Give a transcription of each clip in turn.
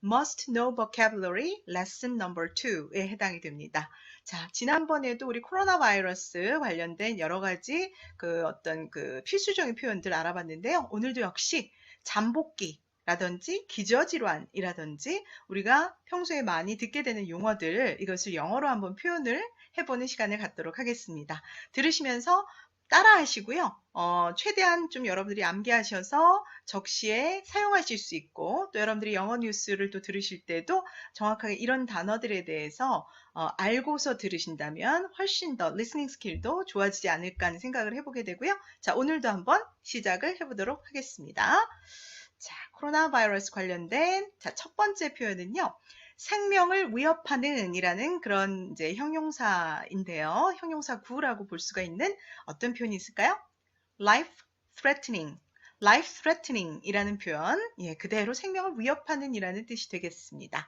must know vocabulary lesson number 2에 해당이 됩니다. 자, 지난번에도 우리 코로나 바이러스 관련된 여러 가지 그 어떤 그 필수적인 표현들 알아봤는데요. 오늘도 역시 잠복기 라든지 기저질환이라든지 우리가 평소에 많이 듣게 되는 용어들 이것을 영어로 한번 표현을 해보는 시간을 갖도록 하겠습니다. 들으시면서 따라 하시고요. 최대한 좀 여러분들이 암기하셔서 적시에 사용하실 수 있고 또 여러분들이 영어 뉴스를 또 들으실 때도 정확하게 이런 단어들에 대해서 알고서 들으신다면 훨씬 더 리스닝 스킬도 좋아지지 않을까 하는 생각을 해보게 되고요. 자, 오늘도 한번 시작을 해보도록 하겠습니다. 자, 코로나 바이러스 관련된 첫 번째 표현은요. 생명을 위협하는 이라는 그런 이제 형용사인데요. 형용사 구라고 볼 수가 있는 어떤 표현이 있을까요? life threatening. life threatening 이라는 표현. 예, 그대로 생명을 위협하는 이라는 뜻이 되겠습니다.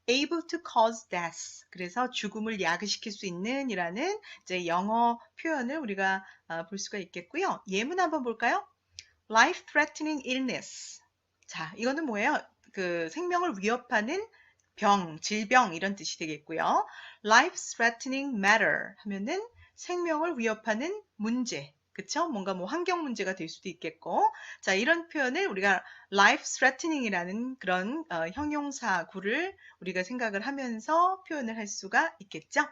able to cause death. 그래서 죽음을 야기시킬 수 있는 이라는 이제 영어 표현을 우리가 볼 수가 있겠고요. 예문 한번 볼까요? life threatening illness. 자, 이거는 뭐예요? 그 생명을 위협하는 병, 질병 이런 뜻이 되겠고요. life-threatening matter 하면은 생명을 위협하는 문제, 그쵸? 뭔가 뭐 환경 문제가 될 수도 있겠고, 자 이런 표현을 우리가 life-threatening이라는 그런 형용사구를 우리가 생각을 하면서 표현을 할 수가 있겠죠.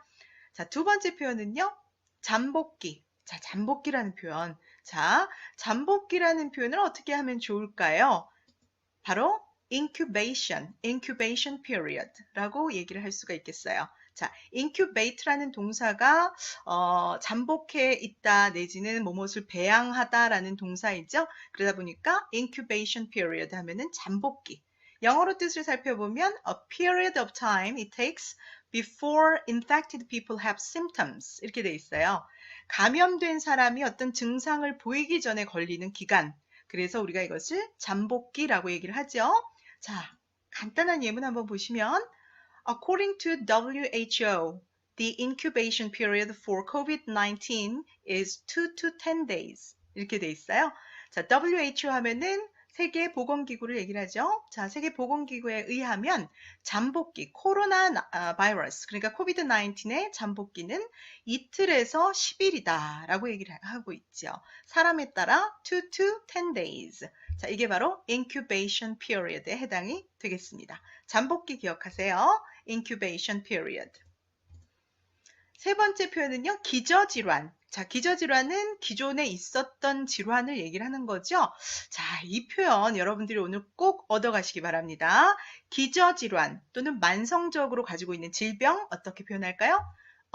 자, 두 번째 표현은요, 잠복기. 자, 잠복기라는 표현. 자, 잠복기라는 표현을 어떻게 하면 좋을까요? 바로 incubation period라고 얘기를 할 수가 있겠어요. 자, incubate라는 동사가 잠복해 있다 내지는 무엇을 배양하다라는 동사이죠. 그러다 보니까 incubation period 하면은 잠복기. 영어로 뜻을 살펴보면 a period of time it takes before infected people have symptoms 이렇게 돼 있어요. 감염된 사람이 어떤 증상을 보이기 전에 걸리는 기간. 그래서 우리가 이것을 잠복기라고 얘기를 하죠. 자, 간단한 예문 한번 보시면 According to WHO, the incubation period for COVID-19 is 2 to 10 days. 이렇게 돼 있어요. 자, WHO 하면은 세계보건기구를 얘기를 하죠. 자, 세계보건기구에 의하면 잠복기, 코로나 바이러스, 그러니까 코비드-19의 잠복기는 이틀에서 10일이다 라고 얘기를 하고 있죠. 사람에 따라 2 to 10 days. 자, 이게 바로 incubation period에 해당이 되겠습니다. 잠복기 기억하세요. incubation period. 세 번째 표현은요, 기저질환. 자, 기저질환은 기존에 있었던 질환을 얘기를 하는 거죠. 자, 이 표현 여러분들이 오늘 꼭 얻어가시기 바랍니다. 기저질환 또는 만성적으로 가지고 있는 질병 어떻게 표현할까요?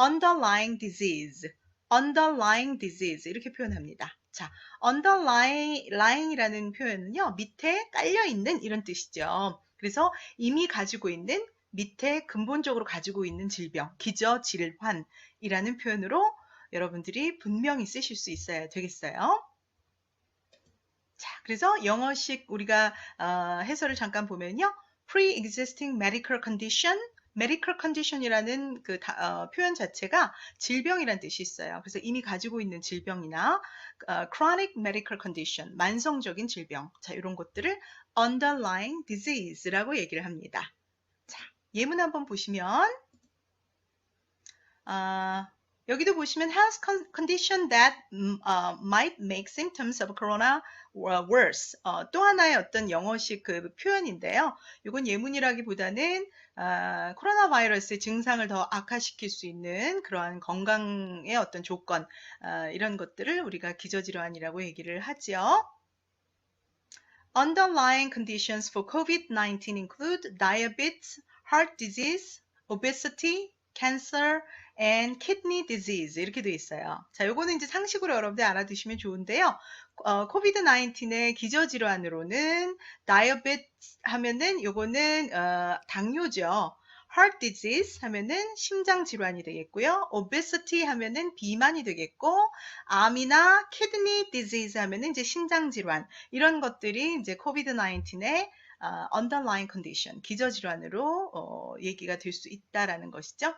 underlying disease, underlying disease 이렇게 표현합니다. 자, underlying이라는 표현은요, 밑에 깔려있는 이런 뜻이죠. 그래서 이미 가지고 있는 밑에 근본적으로 가지고 있는 질병, 기저질환이라는 표현으로 여러분들이 분명히 쓰실 수 있어야 되겠어요. 자, 그래서 영어식 우리가 해설을 잠깐 보면요. pre-existing medical condition, medical condition이라는 그 표현 자체가 질병이라는 뜻이 있어요. 그래서 이미 가지고 있는 질병이나 chronic medical condition, 만성적인 질병, 자 이런 것들을 underlying disease라고 얘기를 합니다. 자, 예문 한번 보시면 여기도 보시면 health condition that might make symptoms of corona worse. 또 하나의 어떤 영어식 그 표현인데요. 이건 예문이라기보다는 코로나 바이러스의 증상을 더 악화시킬 수 있는 그러한 건강의 어떤 조건 이런 것들을 우리가 기저질환이라고 얘기를 하죠. Underlying conditions for COVID-19 include diabetes, heart disease, obesity, cancer, and kidney disease 이렇게 돼 있어요. 자, 요거는 이제 상식으로 여러분들 알아두시면 좋은데요. 코비드-19의 기저질환으로는 diabetes 하면은 요거는 당뇨죠. heart disease 하면은 심장 질환이 되겠고요. obesity 하면은 비만이 되겠고, 암이나 kidney disease 하면은 이제 심장 질환 이런 것들이 이제 코비드-19의 underlying condition 기저질환으로 얘기가 될 수 있다라는 것이죠.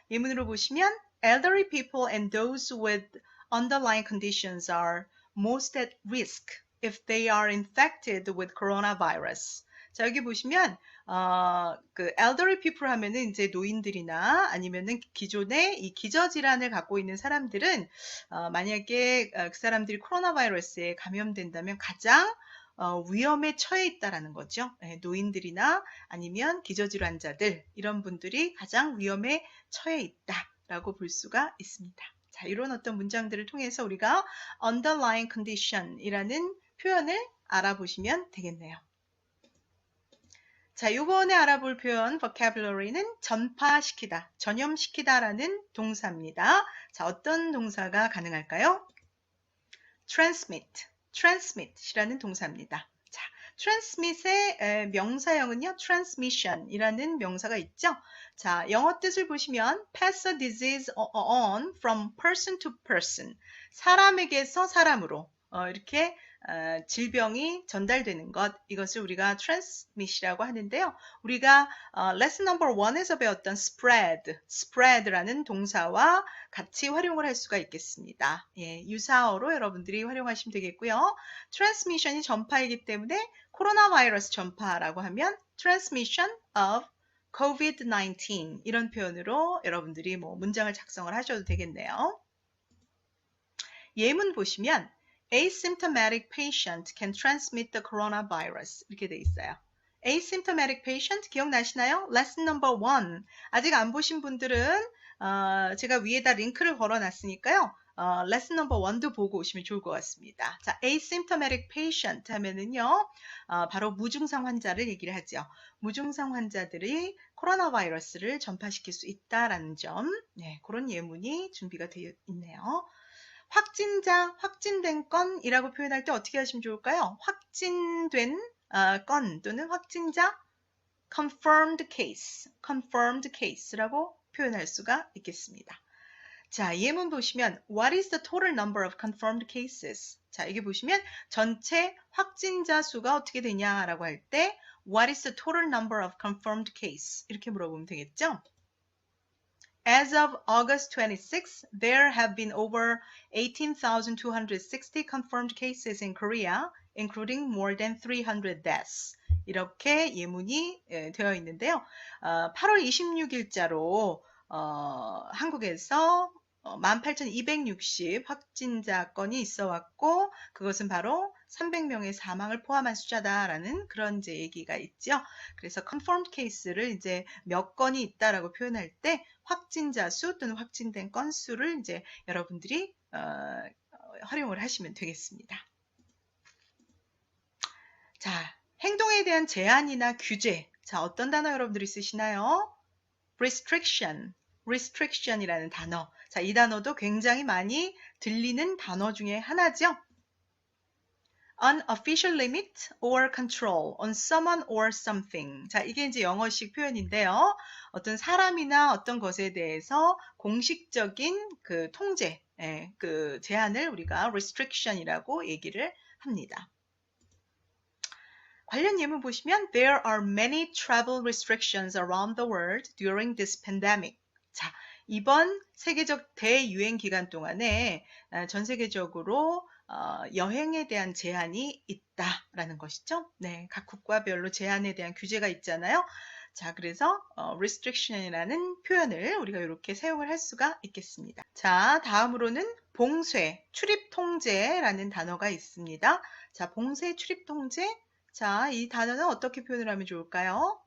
예문으로 보시면 elderly people and those with underlying conditions are most at risk if they are infected with coronavirus. 자, 여기 보시면 그 elderly people 하면은 이제 노인들이나 아니면은 기존에 이 기저질환을 갖고 있는 사람들은 만약에 그 사람들이 코로나 바이러스에 감염된다면 가장 위험에 처해 있다라는 거죠. 예, 노인들이나 아니면 기저질환자들 이런 분들이 가장 위험에 처해 있다라고 볼 수가 있습니다. 자, 이런 어떤 문장들을 통해서 우리가 underlying condition이라는 표현을 알아보시면 되겠네요. 자, 요번에 알아볼 표현 vocabulary는 전파시키다, 전염시키다라는 동사입니다. 자, 어떤 동사가 가능할까요? transmit이라는 동사입니다. 자, transmit의 명사형은요, transmission이라는 명사가 있죠. 자, 영어 뜻을 보시면 pass a disease on from person to person, 사람에게서 사람으로 이렇게 질병이 전달되는 것, 이것을 우리가 transmit이라고 하는데요. 우리가 lesson number 1에서 배웠던 spread라는 동사와 같이 활용을 할 수가 있겠습니다. 예, 유사어로 여러분들이 활용하시면 되겠고요. transmission이 전파이기 때문에 코로나 바이러스 전파라고 하면 transmission of COVID-19 이런 표현으로 여러분들이 뭐 문장을 작성을 하셔도 되겠네요. 예문 보시면 asymptomatic patient can transmit the coronavirus 이렇게 돼 있어요. asymptomatic patient 기억나시나요? lesson number 1. 아직 안 보신 분들은 제가 위에다 링크를 걸어 놨으니까요. lesson number 1도 보고 오시면 좋을 것 같습니다. 자, asymptomatic patient 하면은요, 바로 무증상 환자를 얘기를 하죠. 무증상 환자들이 코로나 바이러스를 전파시킬 수 있다라는 점, 네, 그런 예문이 준비가 되어 있네요. 확진자, 확진된 건이라고 표현할 때 어떻게 하시면 좋을까요? 확진된 건 또는 확진자 confirmed case라고 표현할 수가 있겠습니다. 자, 예문 보시면 What is the total number of confirmed cases? 자, 여기 보시면 전체 확진자 수가 어떻게 되냐라고 할 때 What is the total number of confirmed case? 이렇게 물어보면 되겠죠? As of August 26, there have been over 18,260 confirmed cases in Korea, including more than 300 deaths. 이렇게 예문이 되어 있는데요. 8월 26일자로 한국에서 18,260 확진자 건이 있어 왔고 그것은 바로 300명의 사망을 포함한 숫자다라는 그런 이제 얘기가 있죠. 그래서 confirmed case를 이제 몇 건이 있다라고 표현할 때 확진자 수 또는 확진된 건수를 이제 여러분들이 활용을 하시면 되겠습니다. 자, 행동에 대한 제한이나 규제. 자, 어떤 단어 여러분들이 쓰시나요? restriction이라는 단어. 자, 이 단어도 굉장히 많이 들리는 단어 중에 하나죠. unofficial limit or control on someone or something. 자, 이게 이제 영어식 표현인데요. 어떤 사람이나 어떤 것에 대해서 공식적인 그 통제, 그 제한을 우리가 restriction이라고 얘기를 합니다. 관련 예문 보시면 There are many travel restrictions around the world during this pandemic. 자, 이번 세계적 대유행 기간 동안에 전 세계적으로 여행에 대한 제한이 있다라는 것이죠. 네, 각 국가별로 제한에 대한 규제가 있잖아요. 자, 그래서 restriction이라는 표현을 우리가 이렇게 사용을 할 수가 있겠습니다. 자, 다음으로는 봉쇄, 출입 통제라는 단어가 있습니다. 자, 봉쇄, 출입 통제. 자, 이 단어는 어떻게 표현을 하면 좋을까요?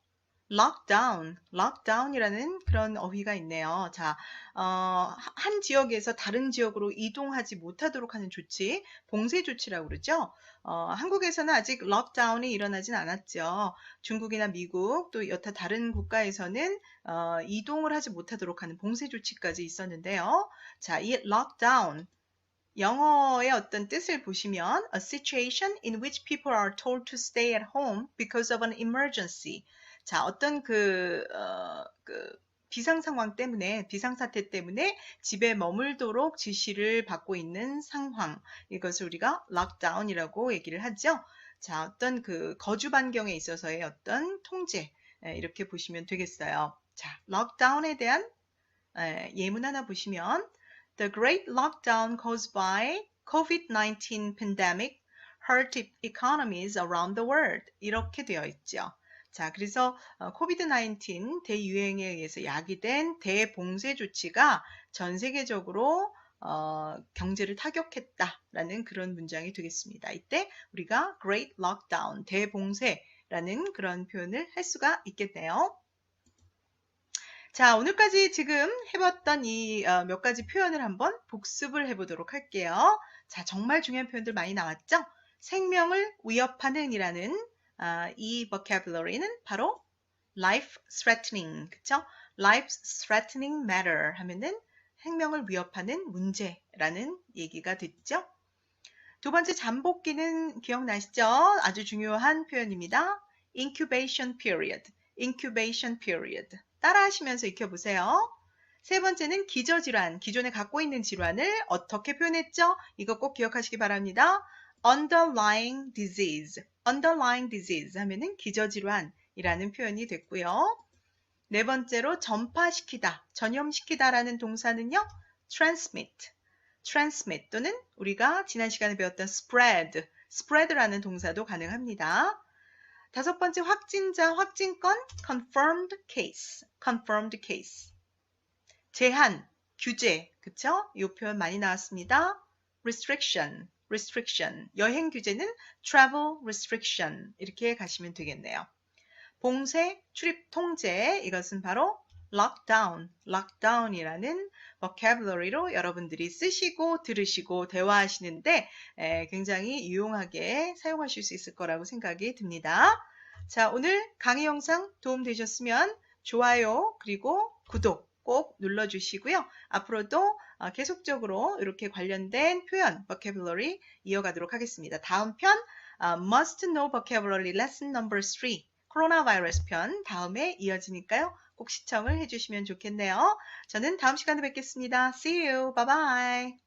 lockdown이라는 그런 어휘가 있네요. 자, 한 지역에서 다른 지역으로 이동하지 못하도록 하는 조치, 봉쇄 조치라고 그러죠. 한국에서는 아직 록다운이 일어나진 않았죠. 중국이나 미국 또 여타 다른 국가에서는 이동을 하지 못하도록 하는 봉쇄 조치까지 있었는데요. 자, 이 lockdown 영어의 어떤 뜻을 보시면 a situation in which people are told to stay at home because of an emergency. 자, 어떤 그 비상 상황 때문에, 비상사태 때문에 집에 머물도록 지시를 받고 있는 상황. 이것을 우리가 lockdown이라고 얘기를 하죠. 자, 어떤 그 거주 반경에 있어서의 어떤 통제. 이렇게 보시면 되겠어요. 자, lockdown에 대한 예문 하나 보시면 The great lockdown caused by COVID-19 pandemic hurt economies around the world. 이렇게 되어 있죠. 자, 그래서 코비드-19 대유행에 의해서 야기된 대봉쇄 조치가 전 세계적으로 경제를 타격했다라는 그런 문장이 되겠습니다. 이때 우리가 Great Lockdown, 대봉쇄라는 그런 표현을 할 수가 있겠네요. 자, 오늘까지 지금 해봤던 이 몇 가지 표현을 한번 복습을 해보도록 할게요. 자, 정말 중요한 표현들 많이 나왔죠? 생명을 위협하는 이라는 이 vocabulary는 바로 life threatening, 그쵸? life threatening matter 하면은 생명을 위협하는 문제라는 얘기가 됐죠? 두 번째 잠복기는 기억나시죠? 아주 중요한 표현입니다. incubation period, incubation period. 따라 하시면서 익혀보세요. 세 번째는 기저질환, 기존에 갖고 있는 질환을 어떻게 표현했죠? 이거 꼭 기억하시기 바랍니다. underlying disease, underlying disease 하면은 기저질환이라는 표현이 됐고요. 네 번째로 전파시키다, 전염시키다라는 동사는요, transmit, transmit 또는 우리가 지난 시간에 배웠던 spread, spread라는 동사도 가능합니다. 다섯 번째 확진자, 확진건, confirmed case, confirmed case. 제한, 규제, 그쵸? 이 표현 많이 나왔습니다. restriction, restriction. 여행 규제는 travel restriction. 이렇게 가시면 되겠네요. 봉쇄, 출입 통제. 이것은 바로 lockdown, lockdown이라는 vocabulary로 여러분들이 쓰시고 들으시고 대화하시는데 굉장히 유용하게 사용하실 수 있을 거라고 생각이 듭니다. 자, 오늘 강의 영상 도움되셨으면 좋아요 그리고 구독 꼭 눌러주시고요. 앞으로도 계속적으로 이렇게 관련된 표현, vocabulary 이어가도록 하겠습니다. 다음 편 Must Know Vocabulary Lesson No. 3 코로나 바이러스 편 다음에 이어지니까요. 꼭 시청을 해주시면 좋겠네요. 저는 다음 시간에 뵙겠습니다. See you. Bye bye.